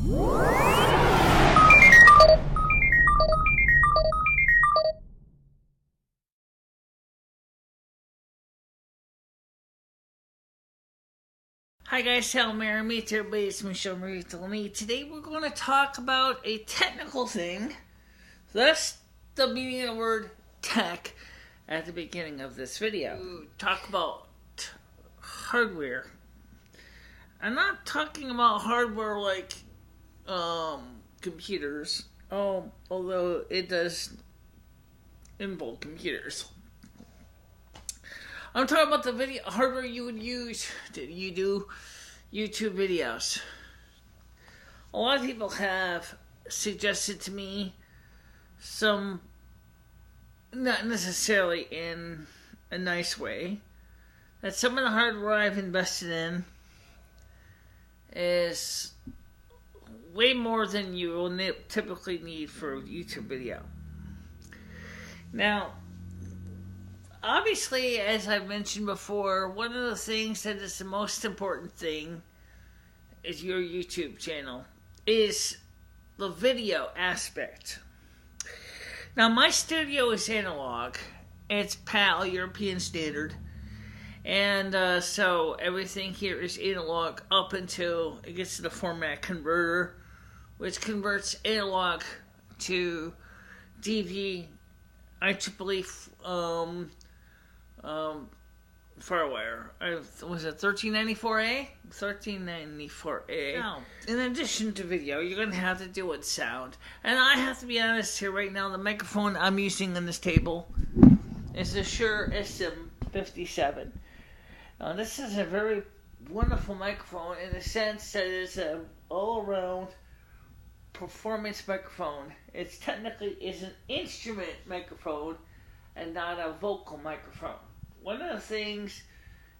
Hi guys, how Mary meet everybody, it's MicheleMarieDalene. Today we're going to talk about a technical thing. That's the meaning of the word tech at the beginning of this video. We talk about hardware. I'm not talking about hardware like computers, although it does involve computers. I'm talking about the video hardware you would use to you do YouTube videos. A lot of people have suggested to me some, not necessarily in a nice way, that some of the hardware I've invested in is way more than you will typically need for a YouTube video. Now, obviously, as I've mentioned before, one of the things that is the most important thing is your YouTube channel, is the video aspect. Now, my studio is analog. It's PAL, European Standard. And so everything here is analog up until it gets to the format converter, which converts analog to DV, IEEE, Firewire. Was it 1394A? 1394A. Now, in addition to video, you're going to have to deal with sound. And I have to be honest here right now, the microphone I'm using on this table is the Shure SM57. This is a very wonderful microphone in the sense that it's an all-around performance microphone. It's technically an instrument microphone and not a vocal microphone. One of the things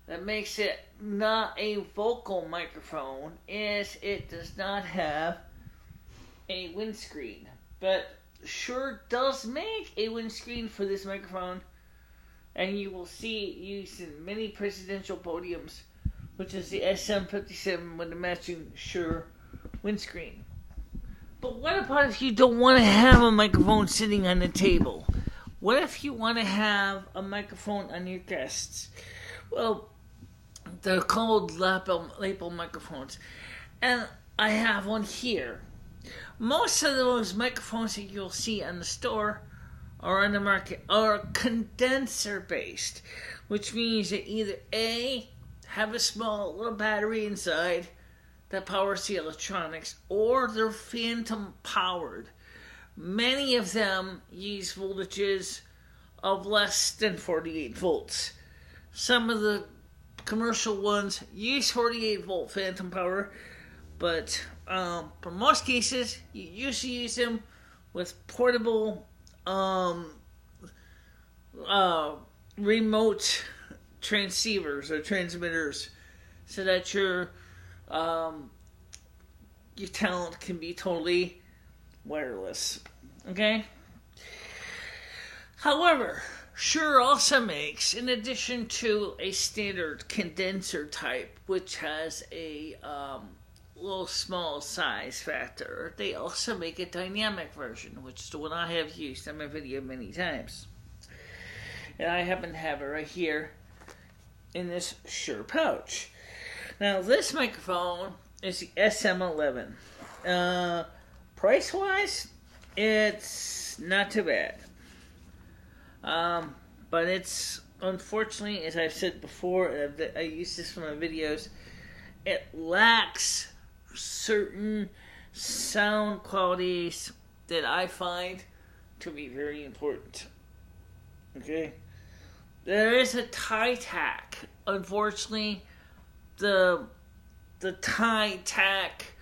that makes it not a vocal microphone is it does not have a windscreen. But Shure does make a windscreen for this microphone, and you will see it used in many presidential podiums, which is the SM57 with the matching Shure windscreen. But what about if you don't want to have a microphone sitting on the table? What if you want to have a microphone on your guests? Well, they're called lapel microphones. And I have one here. Most of those microphones that you'll see on the store or on the market are condenser based, which means they either A, have a small little battery inside that powers the electronics, or they're phantom powered. Many of them use voltages of less than 48 volts. Some of the commercial ones use 48 volt phantom power, but for most cases, you usually use them with portable remote transceivers or transmitters, so that your talent can be totally wireless. Okay? However, Shure also makes, in addition to a standard condenser type, which has a little small size factor, they also make a dynamic version, which is the one I have used on my video many times. And I happen to have it right here in this Shure pouch. Now, this microphone is the SM11. Price-wise, it's not too bad. But it's, unfortunately, as I've said before, and I use this for my videos, it lacks certain sound qualities that I find to be very important. Okay? There is a tie tack. Unfortunately, the tie tack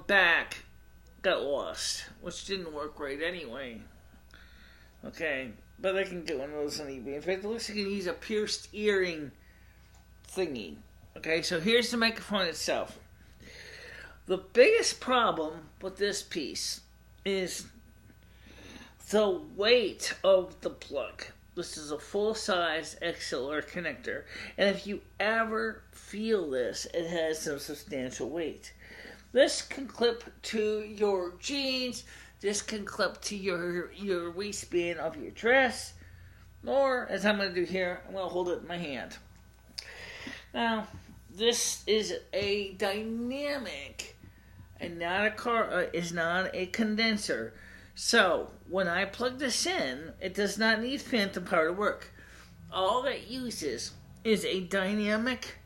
back got lost, which didn't work right anyway. Okay, but I can get one of those on eBay. In fact, it looks like I can use a pierced earring thingy. Okay, so here's the microphone itself. The biggest problem with this piece is the weight of the plug. This is a full-size XLR connector. And if you ever feel this, it has some substantial weight. This can clip to your jeans. This can clip to your waistband of your dress. Or, as I'm going to do here, I'm going to hold it in my hand. Now, this is a dynamic and is not a condenser. So, when I plug this in, it does not need phantom power to work. All it uses is a dynamic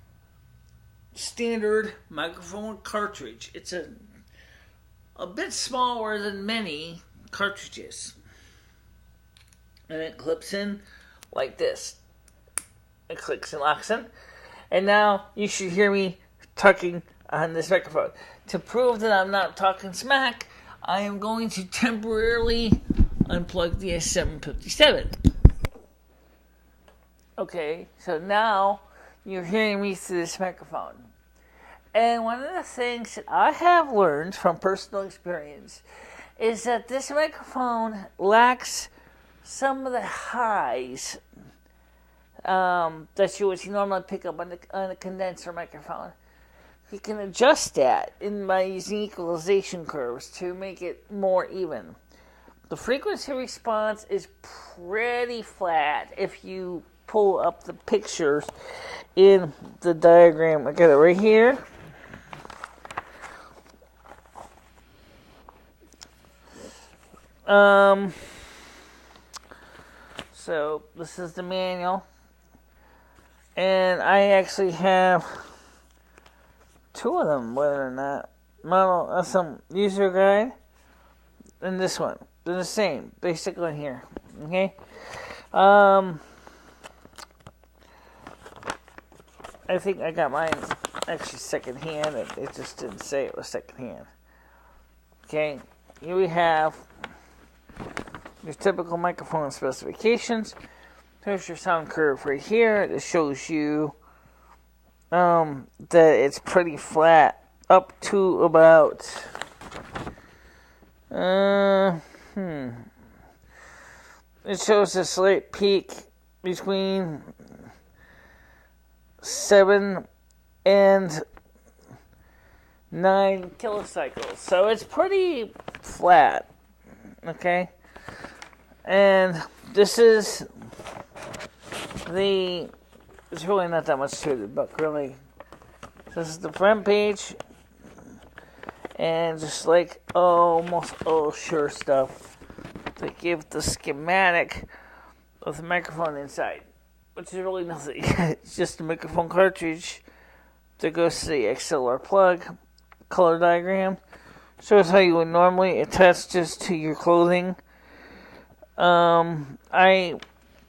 standard microphone cartridge. It's a bit smaller than many cartridges. And it clips in like this. It clicks and locks in. And now you should hear me talking on this microphone. To prove that I'm not talking smack, I am going to temporarily unplug the SM57. Okay, so now you're hearing me through this microphone. And one of the things that I have learned from personal experience is that this microphone lacks some of the highs that you would normally pick up on a condenser microphone. You can adjust that by using equalization curves to make it more even. The frequency response is pretty flat if you pull up the pictures in the diagram. I got it right here. So this is the manual. And I actually have two of them, whether or not. Model, some user guide, and this one. They're the same, basically here. Okay? I think I got mine actually secondhand. It just didn't say it was secondhand. Okay? Here we have your typical microphone specifications. There's your sound curve right here. It shows you that it's pretty flat up to about it shows a slight peak between 7 and 9 kilocycles. So it's pretty flat. Okay? And this is there's really not that much to the book, really. This is the front page, and just like almost all sure stuff, they give the schematic of the microphone inside, which is really nothing. It's just a microphone cartridge that goes to the XLR plug, color diagram, shows how you would normally attach this to your clothing.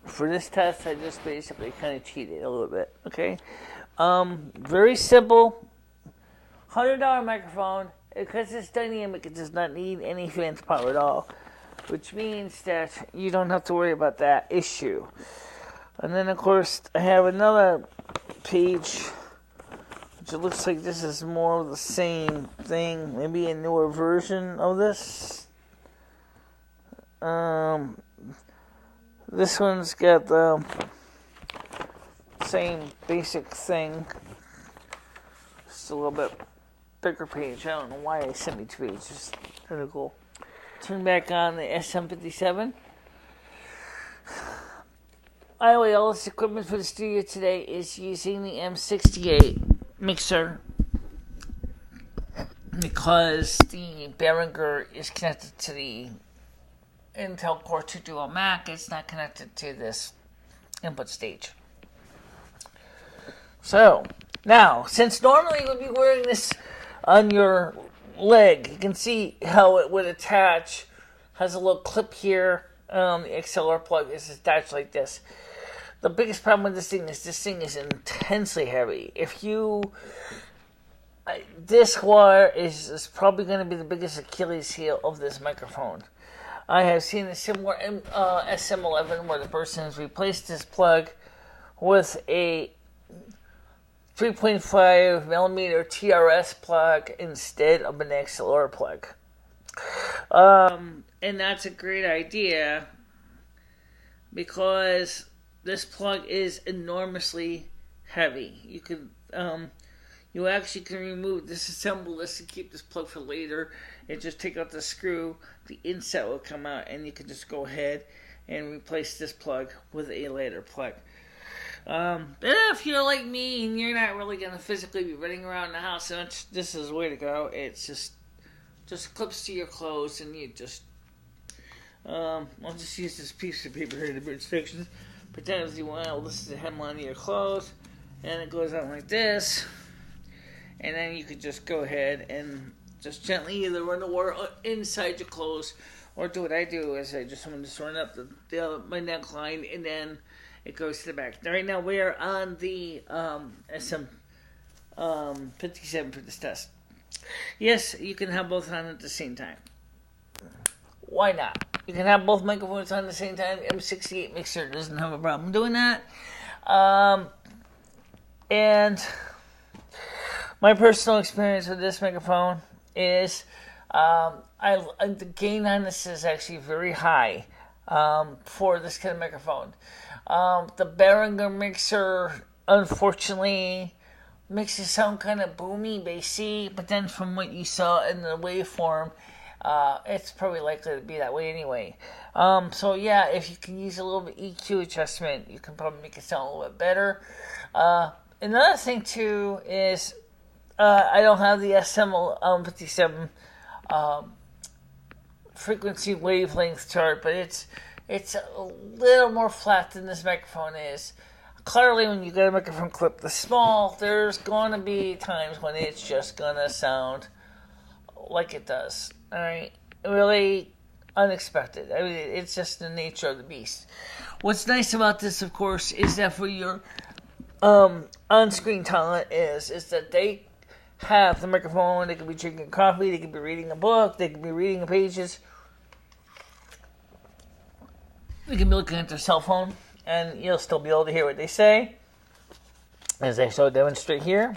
For this test, I just basically kind of cheated a little bit, okay? Very simple, $100 microphone. Because it's dynamic, it does not need any phantom power at all, which means that you don't have to worry about that issue. And then, of course, I have another page, which it looks like this is more of the same thing, maybe a newer version of this. This one's got the same basic thing, just a little bit bigger page. I don't know why I sent me two pages. Kind of cool. Turn back on the SM57. By the way, all this equipment for the studio today is using the M68 mixer because the Behringer is connected to the Intel Core 2 Duo Mac. It's not connected to this input stage. So, now, since normally you would be wearing this on your leg, you can see how it would attach. Has a little clip here. The XLR plug is attached like this. The biggest problem with this thing is intensely heavy. This wire is probably going to be the biggest Achilles heel of this microphone. I have seen a similar SM11 where the person has replaced this plug with a 3.5 millimeter TRS plug instead of an XLR plug. And that's a great idea. because this plug is enormously heavy. You can you actually can disassemble this and keep this plug for later, and just take out the screw. The insert will come out, and you can just go ahead and replace this plug with a later plug. But if you're like me and you're not really going to physically be running around the house, this is the way to go. It's just clips to your clothes, and you just I'll just use this piece of paper here to instructions. Pretend as you want. Well, this is the hemline of your clothes, and it goes out like this. And then you could just go ahead and just gently either run the water inside your clothes, or do what I do is I just run up my neckline, and then it goes to the back. Right now we are on the SM57 for this test. Yes, you can have both on at the same time. Why not? You can have both microphones on at the same time. M68 mixer doesn't have a problem doing that. And my personal experience with this microphone is the gain on this is actually very high for this kind of microphone. The Behringer mixer, unfortunately, makes it sound kind of boomy, bassy, but then from what you saw in the waveform, it's probably likely to be that way anyway. So yeah, if you can use a little bit EQ adjustment, you can probably make it sound a little bit better. Another thing too is I don't have the SM57 frequency wavelength chart, but it's a little more flat than this microphone is. Clearly, when you get a microphone clip this small, there's going to be times when it's just going to sound like it does. Alright? Really unexpected. I mean, it's just the nature of the beast. What's nice about this, of course, is that for your on-screen talent is that they have the microphone, they could be drinking coffee, they could be reading a book, they could be reading the pages, they can be looking at their cell phone, and you'll still be able to hear what they say, as I shall demonstrate here.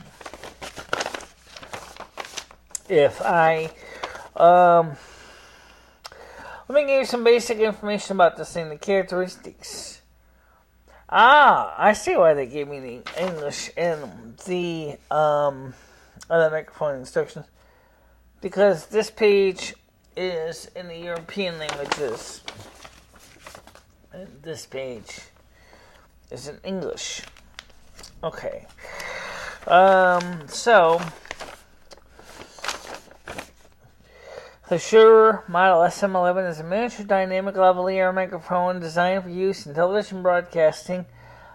If I, let me give you some basic information about this thing, the characteristics. I see why they gave me the English and the, other microphone instructions. Because this page is in the European languages. And this page is in English. Okay. So the Shure Model SM11 is a miniature dynamic lavalier microphone designed for use in television broadcasting,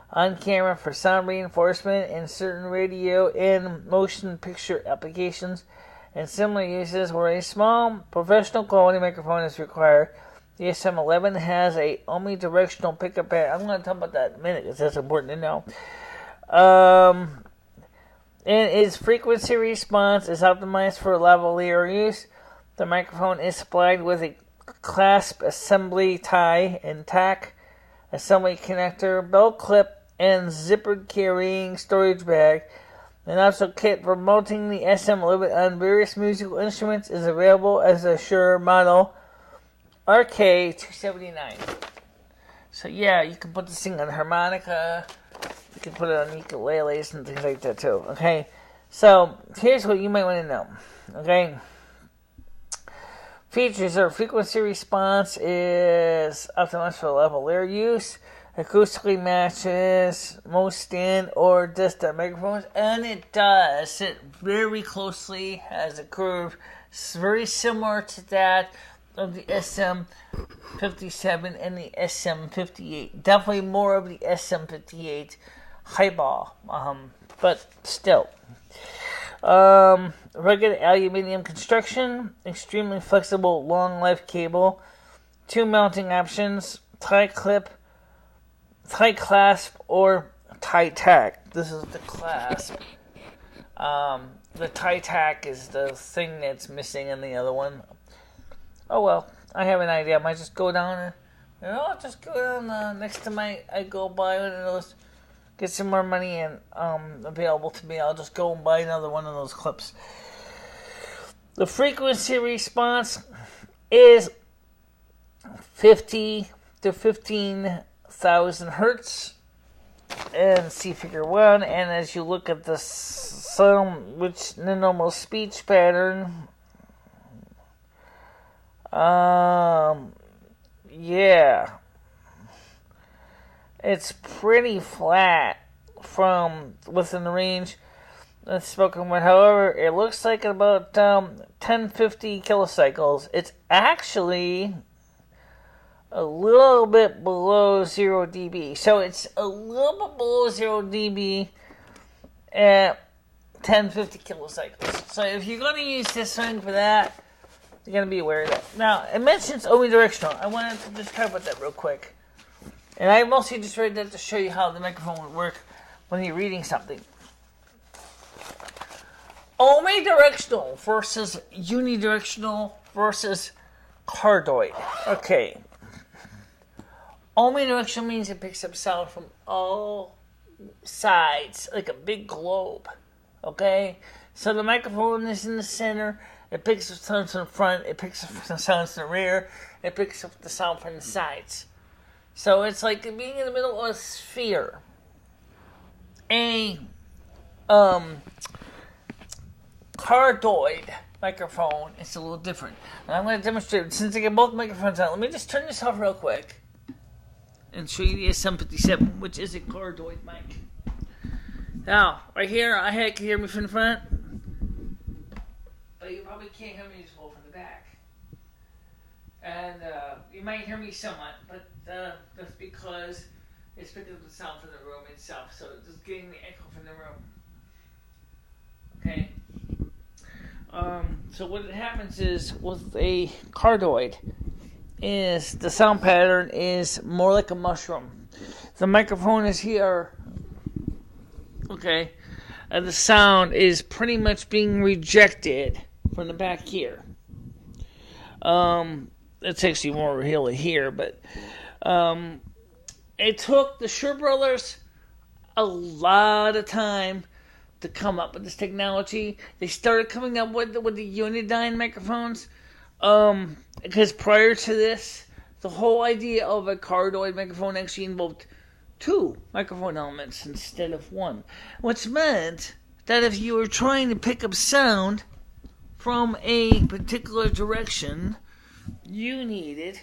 on camera for sound reinforcement, and certain radio and motion picture applications, and similar uses where a small professional quality microphone is required. The SM11 has a omnidirectional pickup pattern. I'm going to talk about that in a minute because that's important to know. And its frequency response is optimized for lavalier use. The microphone is supplied with a clasp assembly tie and tack assembly connector, belt clip, and zippered carrying storage bag. An optional kit for mounting the SM11 on various musical instruments is available as a Shure Model RK279. So yeah, you can put this thing on harmonica, you can put it on ukuleles and things like that too. Okay, so here's what you might want to know. Okay, features are frequency response is optimized for lavalier use. Acoustically matches most stand or desktop microphones, and it does. It very closely has a curve. It's very similar to that of the SM57 and the SM58. Definitely more of the SM58 highball, but still. Rugged aluminum construction, extremely flexible long life cable, 2 mounting options, tie clip, tie clasp, or tie tack. This is the clasp. The tie tack is the thing that's missing in the other one. Oh well, I have an idea. I might just go down and just go down next time I go buy one of those, get some more money and available to me. I'll just go and buy another one of those clips. The frequency response is 50 to 15 1000 hertz and C figure 1. And as you look at the sound, which the normal speech pattern, yeah, it's pretty flat from within the range that's spoken with. However, it looks like about 1050 kilocycles. It's actually a little bit below 0 dB. So it's a little bit below 0 dB at 1050 kilocycles. So if you're going to use this thing for that, you're going to be aware of that. Now, it mentions omnidirectional. I wanted to just talk about that real quick. And I mostly just read that to show you how the microphone would work when you're reading something. Omnidirectional versus unidirectional versus cardioid. Okay. Omnidirectional means it picks up sound from all sides, like a big globe. Okay? So the microphone is in the center. It picks up sounds from the front. It picks up the sounds from the rear. It picks up the sound from the sides. So it's like being in the middle of a sphere. A cardioid microphone is a little different. And I'm going to demonstrate, since I get both microphones out, let me just turn this off real quick and show you the SM57, which is a cardioid mic. Now, right here, I can hear me from the front, but you probably can't hear me as well from the back. And you might hear me somewhat, but that's because it's picking up the sound from the room itself, so it's just getting the echo from the room. Okay? So what happens is, with a cardioid, is the sound pattern is more like a mushroom. The microphone is here, okay, and the sound is pretty much being rejected from the back here. It's actually more really here, but it took the Shure brothers a lot of time to come up with this technology. They started coming up with the Unidyne microphones, because prior to this, the whole idea of a cardioid microphone actually involved 2 microphone elements instead of 1, which meant that if you were trying to pick up sound from a particular direction, you needed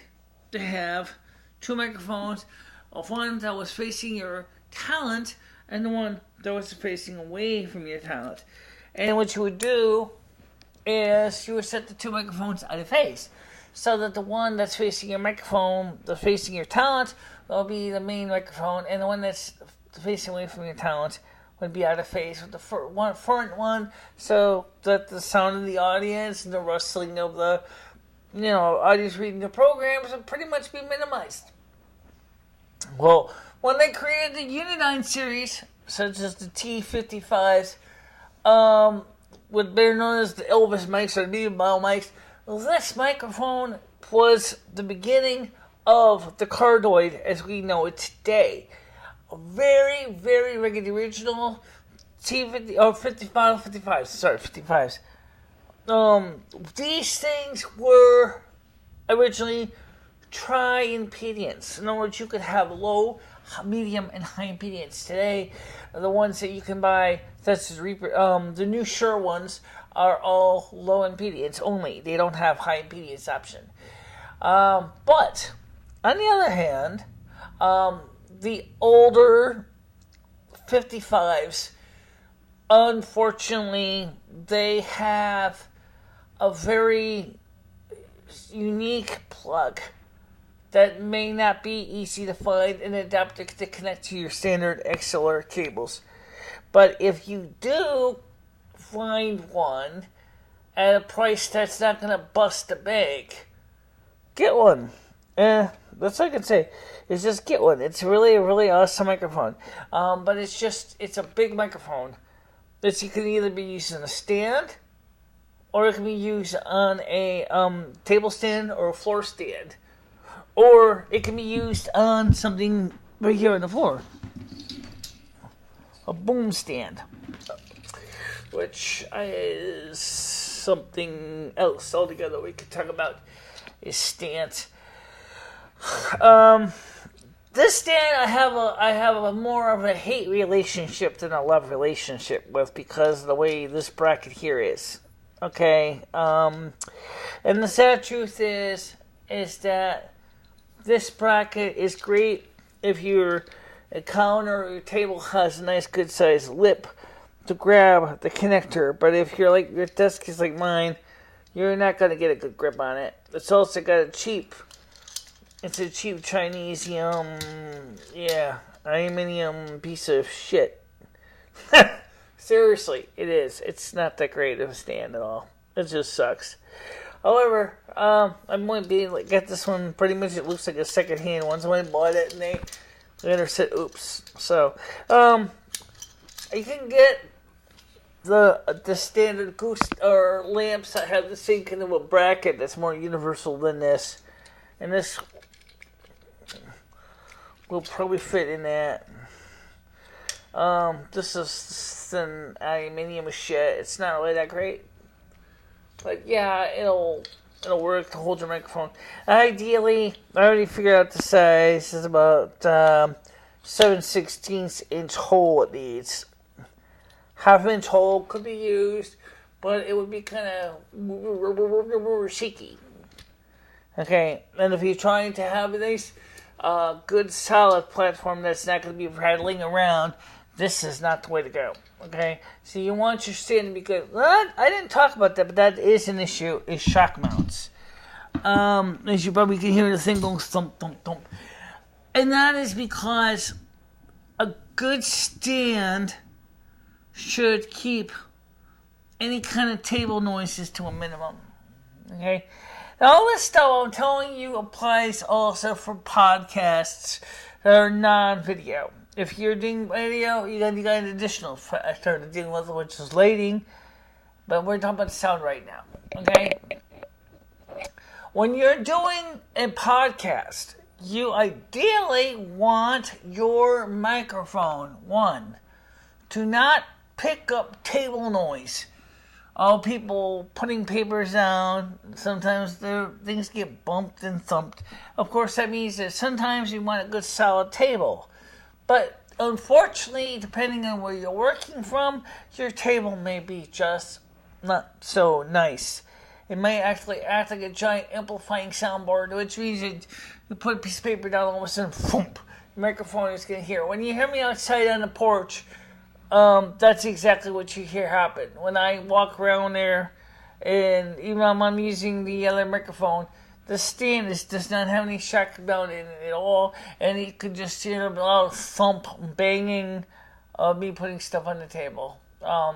to have 2 microphones, of one that was facing your talent and the one that was facing away from your talent. And what you would do is you would set the 2 microphones out of phase, so that the one that's facing your microphone, the facing your talent, will be the main microphone, and the one that's facing away from your talent would be out of phase with the front one, so that the sound of the audience and the rustling of the audience reading the programs would pretty much be minimized. Well, when they created the Unidyne series, such as the T55s, what they're known as the Elvis mics or the Bio mics, this microphone was the beginning of the cardioid as we know it today. A very, very rugged original T55s. These things were originally tri-impedance. In other words, you could have low, medium, and high impedance. Today, the ones that you can buy, such as the new Shure ones, are all low impedance only. They don't have high impedance option. But on the other hand, the older 55s, unfortunately, they have a very unique plug that may not be easy to find an adapter to connect to your standard XLR cables. But if you do find one at a price that's not going to bust the bank, get one. That's all I can say. Is just get one. It's really a really awesome microphone. But it's a big microphone that you can either be used on a stand, or it can be used on a table stand or a floor stand. Or it can be used on something right here on the floor. A boom stand. Which is something else altogether we could talk about, is stance. This stand I have a more of a hate relationship than a love relationship with, because of the way this bracket here is. Okay, and the sad truth is that this bracket is great if your counter or your table has a nice good sized lip to grab the connector, but if your desk is like mine, you're not going to get a good grip on it. It's also got a cheap Chinese, aluminum piece of shit. Seriously, it is. It's not that great of a stand at all. It just sucks. However, I'm going to be get this one pretty much. It looks like a second-hand one. Somebody bought it and they later said, "Oops." So, you can get the standard goose or lamps that have the same kind of a bracket that's more universal than this, and this will probably fit in that. This is an aluminium shit. It's not really that great, but yeah, it'll work to hold your microphone. Ideally, I already figured out the size. It's about 7/16 inch hole it needs. Half-inch hole could be used, but it would be kind of shaky. Okay, and if you're trying to have a nice, good, solid platform that's not going to be rattling around, this is not the way to go. Okay, so you want your stand to be good. Well, I didn't talk about that, but that is an issue, is shock mounts. As you probably can hear the thing going thump, thump, thump. And that is because a good stand should keep any kind of table noises to a minimum. Okay? Now, all this stuff I'm telling you applies also for podcasts that are non-video. If you're doing video, you got an additional factor to deal with, which is lighting. But we're talking about sound right now. Okay? When you're doing a podcast, you ideally want your microphone, to not pick up table noise. All people putting papers down, sometimes things get bumped and thumped. Of course, that means that sometimes you want a good solid table. But unfortunately, depending on where you're working from, your table may be just not so nice. It may actually act like a giant amplifying soundboard, which means you put a piece of paper down, all of a sudden, thump, the microphone is going to hear. When you hear me outside on the porch, that's exactly what you hear happen. When I walk around there, and even when I'm using the other microphone, the stand does not have any shock mount in it at all, and you could just hear a lot of thump, banging of me putting stuff on the table. For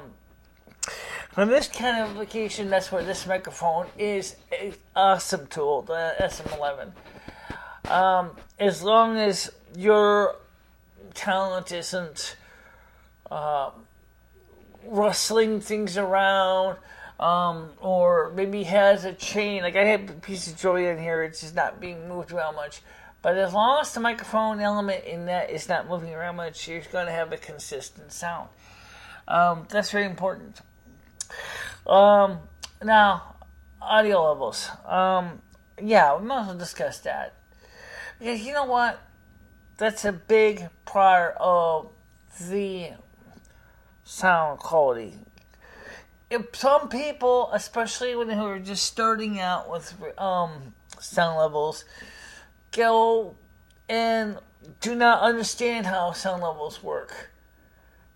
this kind of application, that's where this microphone is an awesome tool, the SM11. As long as your talent isn't rustling things around, or maybe has a chain. Like I have a piece of jewelry in here, it's just not being moved around much. But as long as the microphone element in that is not moving around much, you're going to have a consistent sound. That's very important. Now, audio levels. Yeah, we might as well discuss that. Because you know what? That's a big part of the sound quality. If some people, especially when who are just starting out with sound levels, go and do not understand how sound levels work.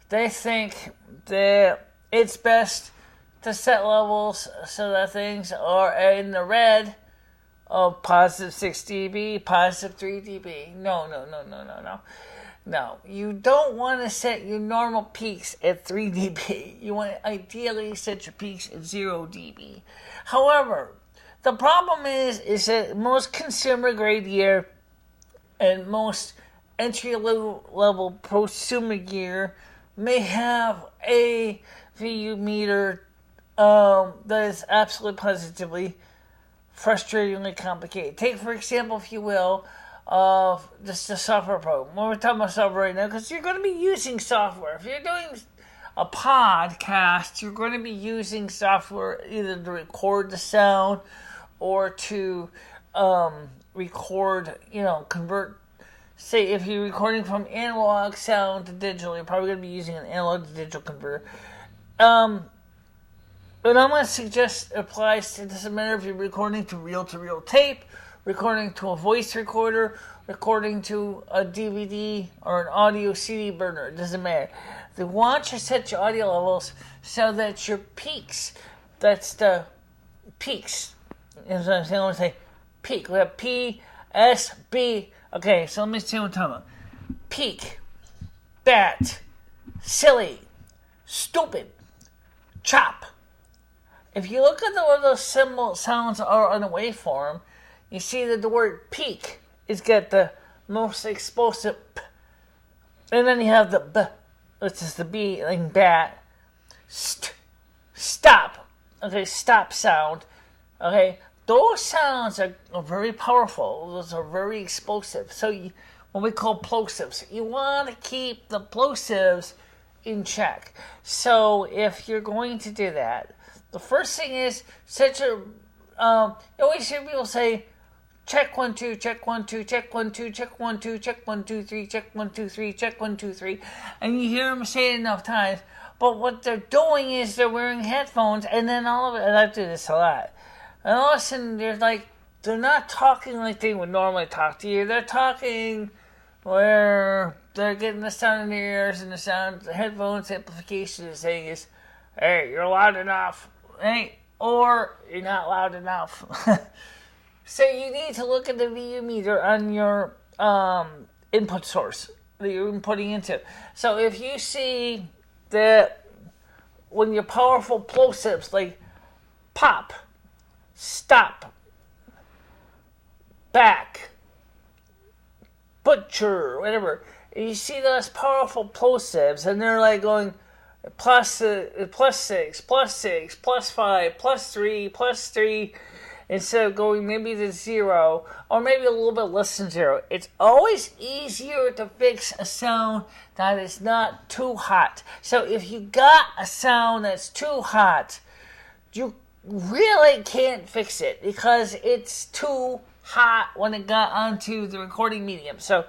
They think that it's best to set levels so that things are in the red of positive 6 dB, positive 3 dB. No. No, you don't want to set your normal peaks at 3 dB. You want to ideally set your peaks at 0 dB. However, the problem is that most consumer grade gear and most entry level prosumer gear may have a VU meter that is absolutely positively frustratingly complicated. Take, for example, if you will, of just the software program. We're talking about software right now because you're going to be using software. If you're doing a podcast, you're going to be using software either to record the sound or to record, convert say if you're recording from analog sound to digital, you're probably going to be using an analog to digital converter. But I'm going to suggest applies to, it doesn't matter if you're recording to reel tape, recording to a voice recorder, recording to a DVD or an audio CD burner. It doesn't matter. They want you to set your audio levels so that your peaks, that's the peaks. Is what I'm saying. I want to say peak. We have P, S, B. Okay, so let me see what I'm talking about. Peak, bat, silly, stupid, chop. If you look at what those symbol sounds are on the waveform, you see that the word peak is got the most explosive P. And then you have the B, which is the B, like bat. Stop. Okay, stop sound. Okay, those sounds are very powerful. Those are very explosive. So what we call plosives. You want to keep the plosives in check. So if you're going to do that, the first thing is you always hear people say, check 1 2, check 1 2, check 1 2, check 1 2, check 1 2 3, check 1 2 3, check 1 2 3, and you hear them say it enough times. But what they're doing is they're wearing headphones, and then all of it, and I do this a lot. And all of a sudden, they're not talking like they would normally talk to you. They're talking where they're getting the sound in their ears, and the headphones amplification is saying is, hey, you're loud enough, hey, or you're not loud enough. So you need to look at the VU meter on your input source that you're inputting into. So if you see that when your powerful plosives like pop, stop, back, butcher, whatever, and you see those powerful plosives and they're like going plus 6, plus 6, plus 5, plus 3, plus 3, instead of going maybe to 0 or maybe a little bit less than 0. It's always easier to fix a sound that is not too hot. So if you got a sound that's too hot, you really can't fix it because it's too hot when it got onto the recording medium. So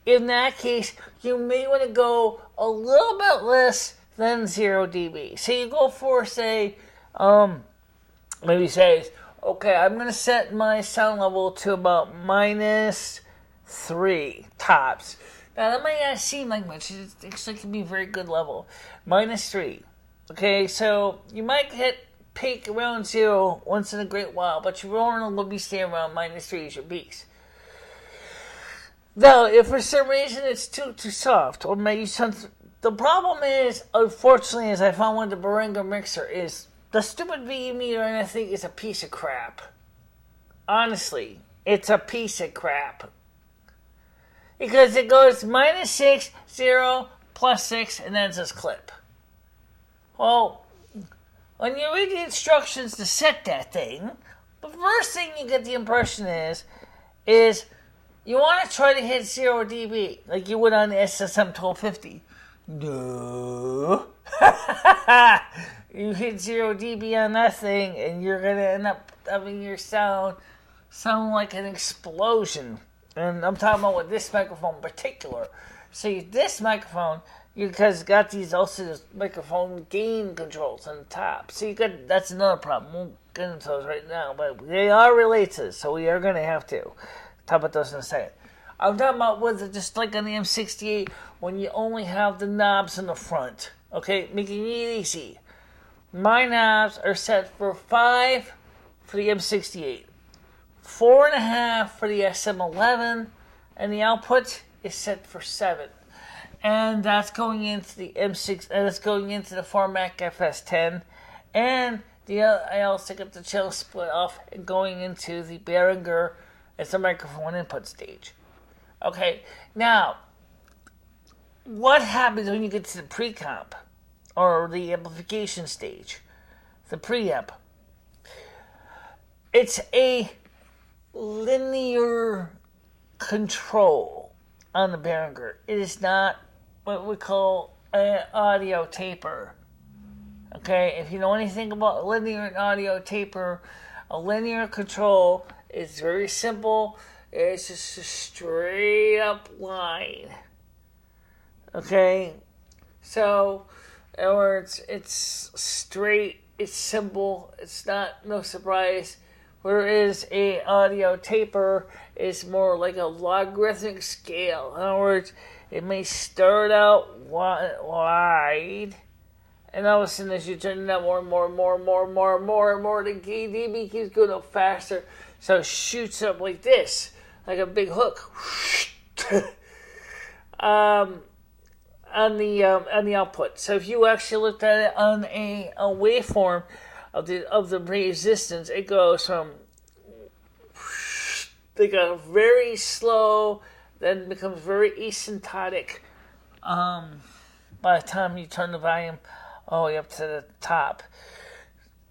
in that case, you may want to go a little bit less than 0 dB. So you go for, say, maybe say, okay, I'm going to set my sound level to about -3 tops. Now, that might not seem like much. It actually can be a very good level. -3. Okay, so you might hit peak around 0 once in a great while, but you will be staying around -3 as your peaks. Now, if for some reason it's too soft, or maybe something, the problem is, unfortunately, as I found with the Behringer mixer, is the stupid VU meter, and I think is a piece of crap. Honestly, it's a piece of crap. Because it goes -6, 0, +6, and then it says clip. Well, when you read the instructions to set that thing, the first thing you get the impression is you want to try to hit 0 dB, like you would on the SSM 1250. No. You hit 0 dB on that thing, and you're going to end up having your sound like an explosion. And I'm talking about with this microphone in particular. So this microphone, because it's got these also microphone gain controls on the top. So that's another problem. Won't get into those right now, but they are related, so we are going to have to talk about those in a second. I'm talking about with just like on the M68 when you only have the knobs in the front. Okay, making it easy. My knobs are set for 5 for the M68, 4.5 for the SM11, and the output is set for 7. And that's going into the M6, and it's going into the Formac FS10, and I also got the channel split off and going into the Behringer as the microphone input stage. Okay, now, what happens when you get to the pre-comp, or the amplification stage, the preamp? It's a linear control on the Behringer. It is not what we call an audio taper. Okay, if you know anything about linear and audio taper, a linear control is very simple. It's just a straight up line. Okay? So, in other words, it's straight, it's simple, it's not no surprise. Whereas a audio taper is more like a logarithmic scale. In other words, it may start out wide, and all of a sudden as you turn it up more and more and more and more and more and more and more, the dB keeps going up faster. So it shoots up like this, like a big hook. On the output. So if you actually looked at it on a waveform of the resistance, it goes from like a very slow, then becomes very asymptotic by the time you turn the volume all the way up to the top.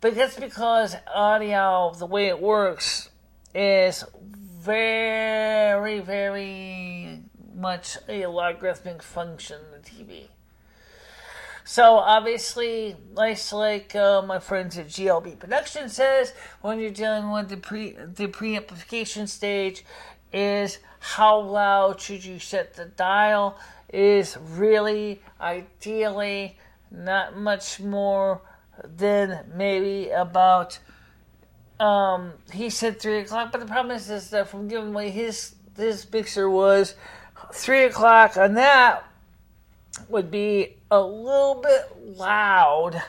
But that's because audio, the way it works, is very, very much a logarithmic function in the TV. So obviously, like my friends at GLB Production says, when you're dealing with the preamplification stage, is how loud should you set the dial? Is really ideally not much more than maybe about. He said 3 o'clock, but the problem is that from giving away his mixer was 3 o'clock, and that would be a little bit loud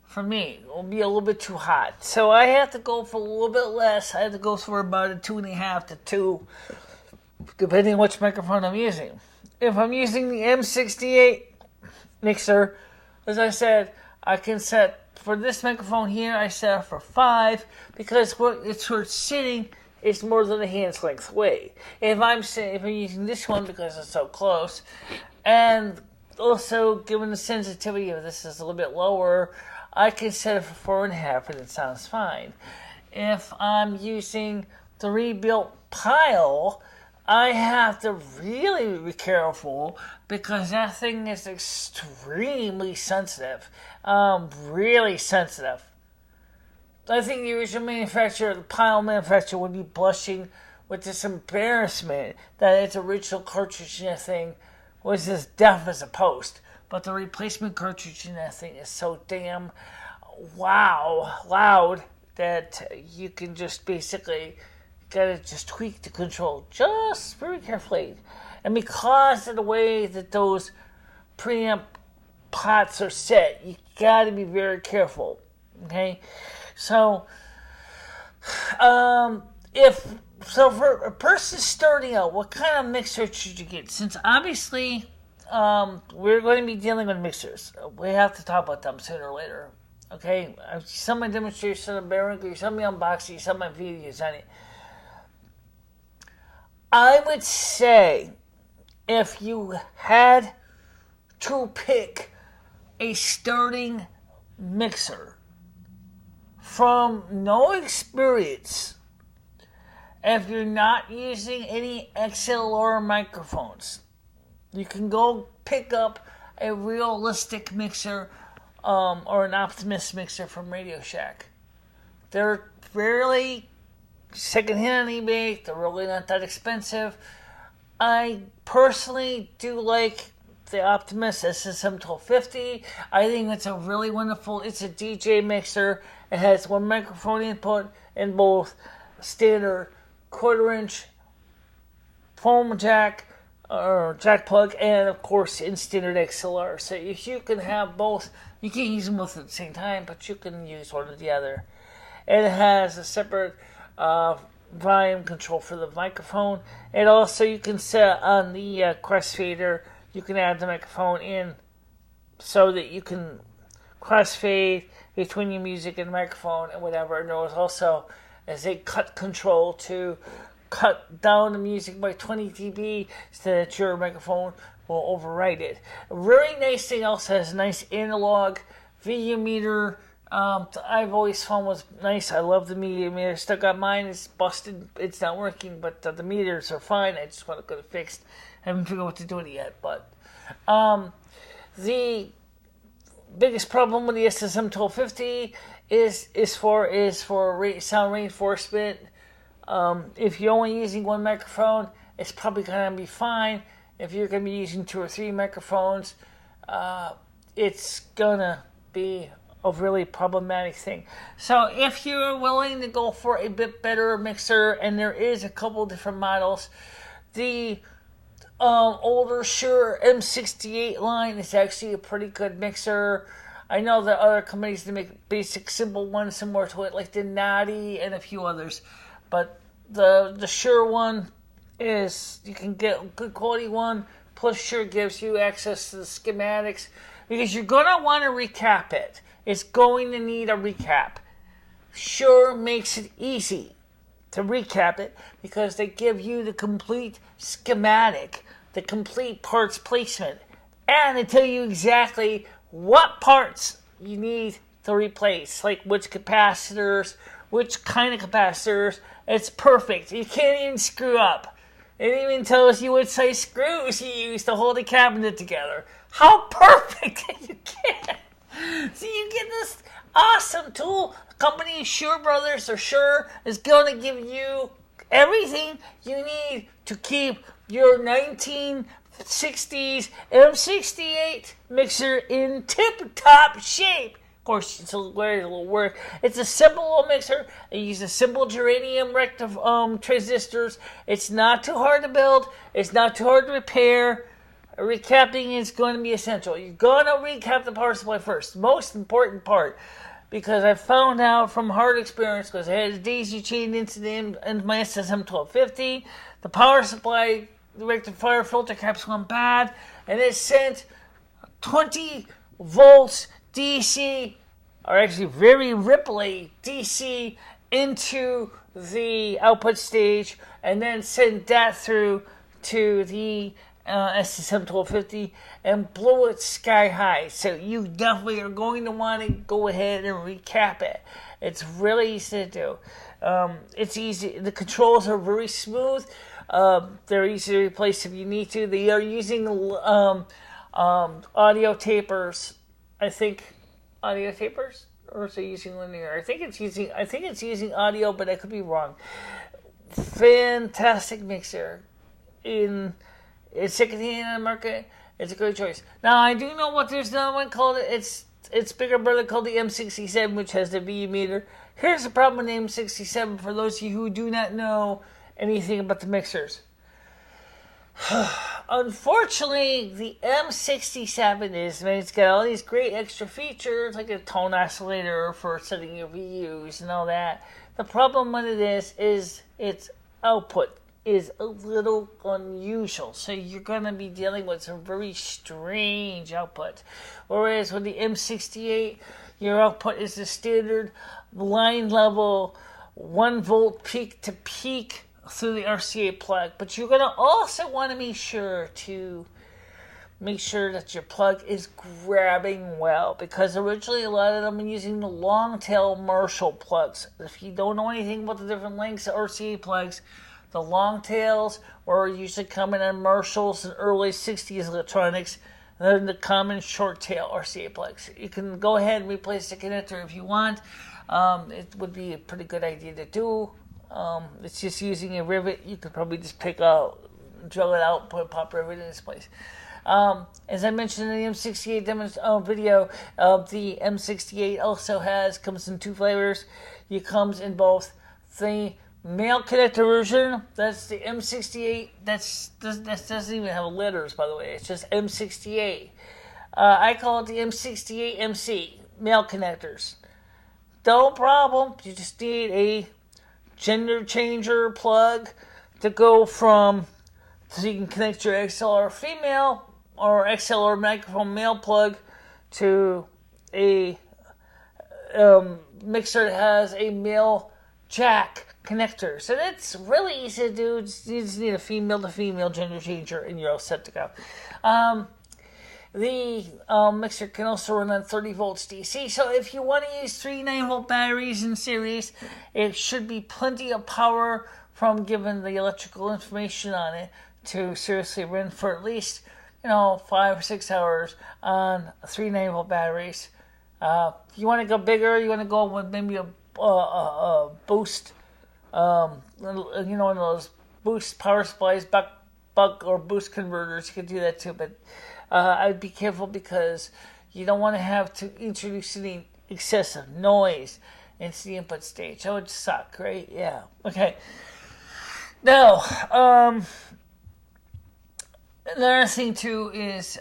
for me. It will be a little bit too hot. So I have to go for a little bit less. I have to go for about a 2.5 to 2, depending on which microphone I'm using. If I'm using the M68 mixer, as I said, I can set, for this microphone here, I set it for 5, because where it's sitting is more than a hand's length away. If I'm using this one because it's so close, and also given the sensitivity of this is a little bit lower, I can set it for 4.5 and it sounds fine. If I'm using the rebuilt pile, I have to really be careful because that thing is extremely sensitive. Really sensitive. I think the original manufacturer, the pile manufacturer, would be blushing with this embarrassment that its original cartridge in that thing was as deaf as a post. But the replacement cartridge in that thing is so damn loud that you can just basically gotta just tweak the control just very carefully. And because of the way that those preamp pots are set, you gotta be very careful. Okay? So, for a person starting out, what kind of mixer should you get? Since obviously, we're going to be dealing with mixers. We have to talk about them sooner or later. Okay? I've seen my demonstration of Behringer, you saw me unboxing, you saw my videos on it. I would say, if you had to pick a starting mixer from no experience, if you're not using any XLR microphones, you can go pick up a realistic mixer or an Optimus mixer from Radio Shack. They're fairly secondhand on eBay. They're really not that expensive. I personally do like the Optimus SSM1250. I think it's a really wonderful, it's a DJ mixer. It has one microphone input in both standard 1/4-inch foam jack or jack plug, and of course in standard XLR. So if you can have both, you can't use them both at the same time, but you can use one or the other. And it has a separate volume control for the microphone, and also you can set on the crossfader. You can add the microphone in so that you can crossfade between your music and microphone and whatever. And there was also as a cut control to cut down the music by 20 dB so that your microphone will override it. A very nice thing also has a nice analog video meter. I've always found was nice. I love the media meter. Still got mine. It's busted. It's not working, but the meters are fine. I just want to get it fixed. I haven't figured out what to do with it yet. But the biggest problem with the SSM1250 is for sound reinforcement If you're only using one microphone, it's probably going to be fine. If you're going to be using 2 or 3 microphones, it's going to be a really problematic thing. So if you're willing to go for a bit better mixer, and there is a couple different models, the older Shure M68 line is actually a pretty good mixer. I know that other companies that make basic simple ones similar to it, like the Naughty and a few others, but the Shure one is, you can get a good quality one, plus Shure gives you access to the schematics, because you're going to want to recap it. It's going to need a recap. Shure makes it easy to recap it because they give you the complete schematic, the complete parts placement, and they tell you exactly what parts you need to replace, like which capacitors, which kind of capacitors. It's perfect. You can't even screw up. It even tells you what size screws you use to hold the cabinet together. How perfect can you get? So you get this awesome tool. The company Shure Brothers or Shure is going to give you everything you need to keep your 1960s M68 mixer in tip-top shape. Of course, it's a little work. It's a simple little mixer. It uses simple geranium transistors. It's not too hard to build. It's not too hard to repair. Recapping is going to be essential. You're going to recap the power supply first. Most important part. Because I found out from hard experience, because I had a daisy chain incident in my SSM1250. The power supply, the rectifier filter caps went bad. And it sent 20 volts DC, or actually very ripply DC, into the output stage. And then sent that through to the SSM1250 and blew it sky high. So you definitely are going to want to go ahead and recap it. It's really easy to do. It's easy. The controls are very smooth. They're easy to replace if you need to. They are using audio tapers. I think audio tapers, or is it using linear? I think it's using audio, but I could be wrong. Fantastic mixer. It's secondhand on the market. It's a great choice. Now, I do know what there's another one called, its bigger brother called the M67, which has the VU meter. Here's the problem with the M67 for those of you who do not know anything about the mixers. Unfortunately, the M67 it's got all these great extra features, like a tone oscillator for setting your VUs and all that. The problem with it is its output is a little unusual, so you're going to be dealing with some very strange output. Whereas with the M68, your output is the standard line level 1 volt peak to peak through the RCA plug. But you're going to also want to make sure that your plug is grabbing well, because originally a lot of them are using the long tail Marshall plugs. If you don't know anything about the different lengths of RCA plugs, the long tails were usually coming on Marshalls and early 60s electronics, and then the common short tail RCA plugs. You can go ahead and replace the connector if you want. It would be a pretty good idea to do. It's just using a rivet. You could probably just drill it out, put a pop rivet in its place. As I mentioned in the M68 demo video, the M68 also comes in 2 flavors. It comes in both the male connector version, that's the M68, that doesn't even have letters, by the way, it's just M68. I call it the M68 MC, male connectors. No problem, you just need a gender changer plug to go from, so you can connect your XLR female or XLR microphone male plug to a mixer that has a male jack connector. So that's really easy to do. You just need a female to female gender changer and you're all set to go. The mixer can also run on 30 volts DC. So if you want to use 3 9-volt batteries in series, it should be plenty of power from given the electrical information on it to seriously run for at least 5 or 6 hours on 3 9-volt batteries. If you want to go bigger, you want to go with maybe a boost in those boost power supplies, buck or boost converters, you can do that too. But I'd be careful because you don't want to have to introduce any excessive noise into the input stage. That would suck, right? Yeah. Okay. Now, another thing too is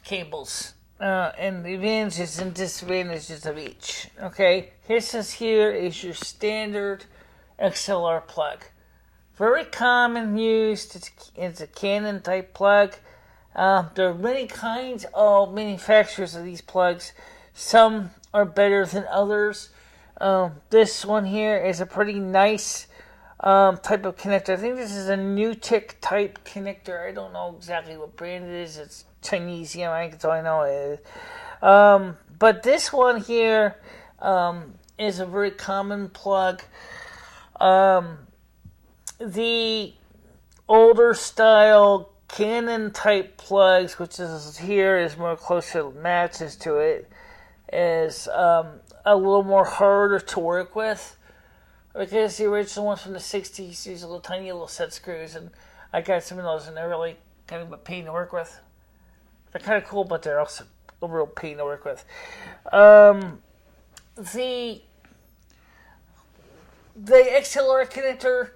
cables. And the advantages and disadvantages of each. Okay, here is your standard XLR plug. Very common used. It's a Canon type plug. There are many kinds of manufacturers of these plugs. Some are better than others. This one here is a pretty nice type of connector. I think this is a Newtek type connector. I don't know exactly what brand it is. It's Chinese, I think that's all I know it is. But this one here is a very common plug. The older style Canon type plugs, which is here, is more closely matches to it, is a little more harder to work with. Because the original ones from the 60s use little tiny little set screws, and I got some of those, and they're really kind of a pain to work with. They're kind of cool, but they're also a real pain to work with. The XLR connector,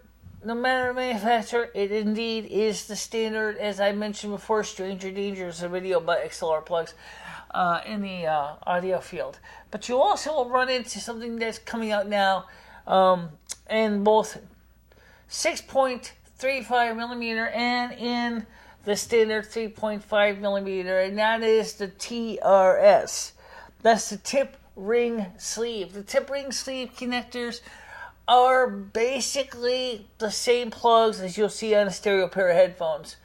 no matter the manufacturer, it indeed is the standard. As I mentioned before, Stranger Danger is a video about XLR plugs in the audio field. But you also will run into something that's coming out now in both 6.35 millimeter and in the standard 3.5 millimeter, and that is the TRS. That's the tip ring sleeve. The tip ring sleeve connectors are basically the same plugs as you'll see on a stereo pair of headphones.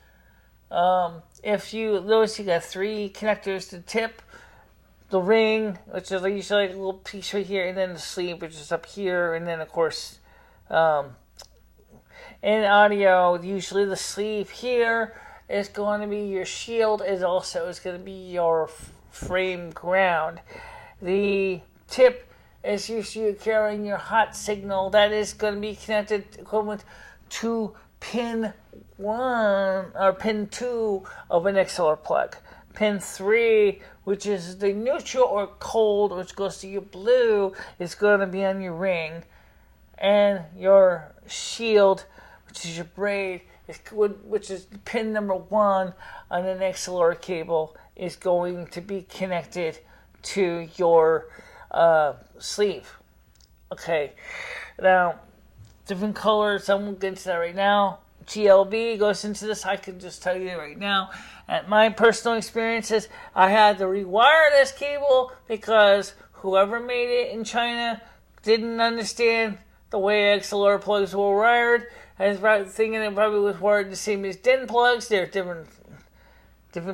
If you notice, you got three connectors: the tip, the ring, which is usually like a little piece right here, and then the sleeve, which is up here, and then of course, in audio, usually the sleeve here is going to be your shield, is going to be your frame ground. The tip is usually carrying your hot signal. That is going to be connected equivalent to pin 1 or pin 2 of an XLR plug. Pin 3, which is the neutral or cold, which goes to your blue, is going to be on your ring. And your shield, which is your braid, which is pin number 1 on an XLR cable, is going to be connected to your sleeve. Okay, now different colors. I won't get into that right now. GLB goes into this. I can just tell you right now, at my personal experiences, I had to rewire this cable because whoever made it in China didn't understand the way XLR plugs were wired. I was probably thinking it probably was wired the same as DIN plugs. They're different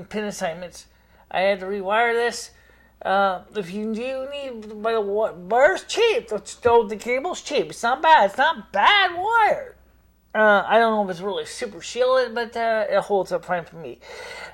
pin assignments. I had to rewire this. If you do need, by the wire's cheap. The cable's cheap. It's not bad. It's not bad wired. I don't know if it's really super shielded, but it holds up fine for me.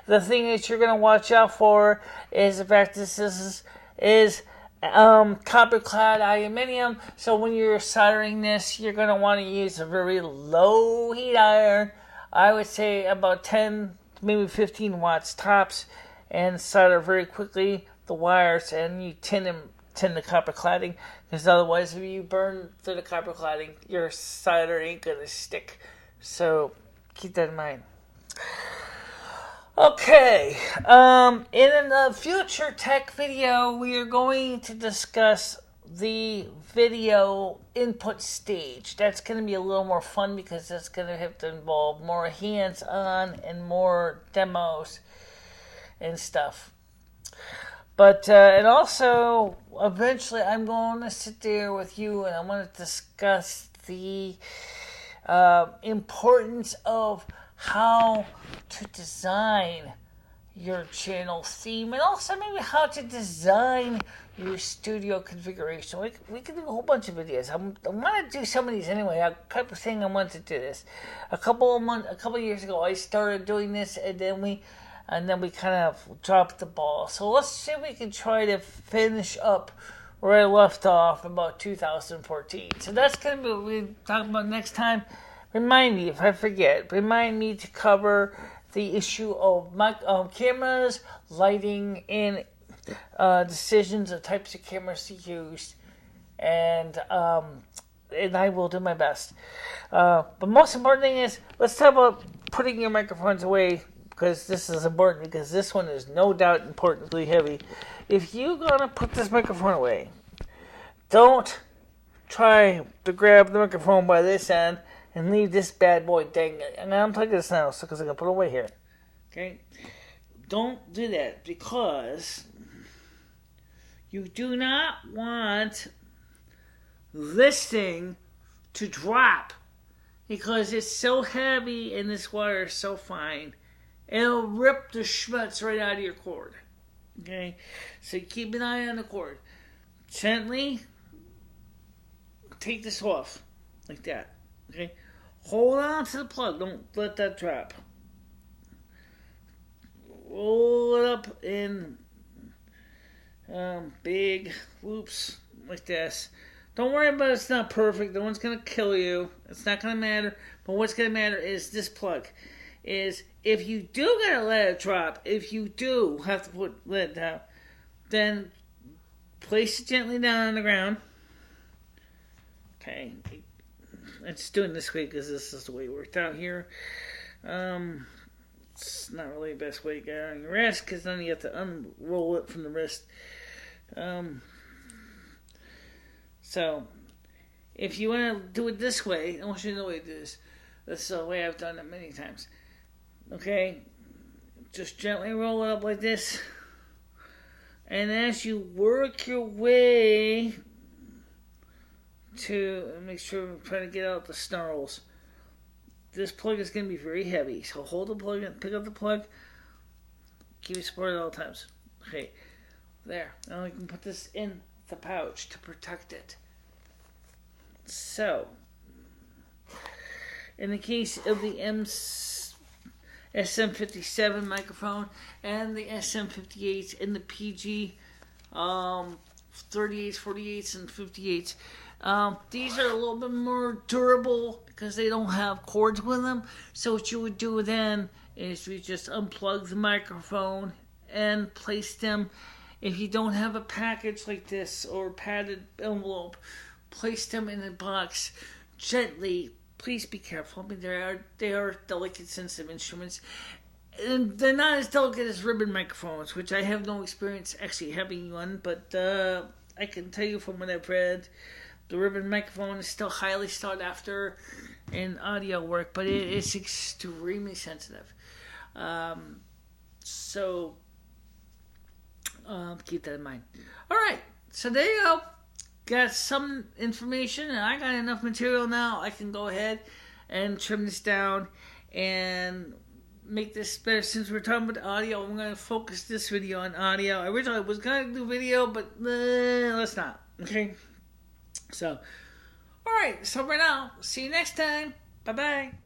The thing that you're going to watch out for is the fact that this is copper clad aluminium. So when you're soldering this, you're going to want to use a very low heat iron. I would say about 10, maybe 15 watts tops, and solder very quickly the wires, and you tin the copper cladding, because otherwise if you burn through the copper cladding, your solder ain't going to stick. So keep that in mind. Okay, in a future tech video, we are going to discuss the video input stage. That's going to be a little more fun because that's going to have to involve more hands-on and more demos and stuff. But, and also, eventually I'm going to sit there with you and I want to discuss the importance of how to design your channel theme, and also maybe how to design your studio configuration. We can do a whole bunch of videos. I want to do some of these anyway. I kept saying I wanted to do this. A couple of years ago, I started doing this, and then we kind of dropped the ball. So let's see if we can try to finish up where I left off about 2014. So that's going to be what we talk about next time. Remind me, if I forget, remind me to cover the issue of cameras, lighting, and decisions of types of cameras to use. And I will do my best. But most important thing is, let's talk about putting your microphones away, because this is important, because this one is no doubt importantly heavy. If you're going to put this microphone away, don't try to grab the microphone by this end and leave this bad boy dangling. And I'm taking this now, because I'm going to put it away here. Okay? Don't do that, because you do not want this thing to drop, because it's so heavy and this wire is so fine. It'll rip the schmutz right out of your cord. Okay? So keep an eye on the cord. Gently take this off. Like that. Okay? Hold on to the plug. Don't let that drop. Roll it up in big loops like this. Don't worry about it's not perfect. No one's going to kill you. It's not going to matter. But what's going to matter is this plug. Is if you do got to let it drop, if you do have to let it down, then place it gently down on the ground. Okay. I'm just doing this way because this is the way it worked out here. It's not really the best way to get it on your wrist, because then you have to unroll it from the wrist. So, if you want to do it this way, I want you to know the way to do this. This is the way I've done it many times. Okay? Just gently roll it up like this. And as you work your way to make sure I'm trying to get out the snarls, this plug is going to be very heavy. So hold the plug and pick up the plug. Keep it supported at all times. Okay. There. Now I can put this in the pouch to protect it. So, in the case of the SM57 microphone and the SM58 and the PG 38s, 48s, and 58s, these are a little bit more durable because they don't have cords with them. So what you would do then is you just unplug the microphone and place them. If you don't have a package like this or padded envelope, place them in a box gently. Please be careful. I mean, they are delicate, sensitive instruments. And they're not as delicate as ribbon microphones, which I have no experience actually having one, but I can tell you from what I've read, the ribbon microphone is still highly sought after in audio work, but it is extremely sensitive. So keep that in mind. Alright, so there you go. Got some information, and I got enough material now. I can go ahead and trim this down and make this better. Since we're talking about audio, I'm going to focus this video on audio. I originally was going to do video, but let's not. Okay? So, alright, so for now, see you next time. Bye-bye.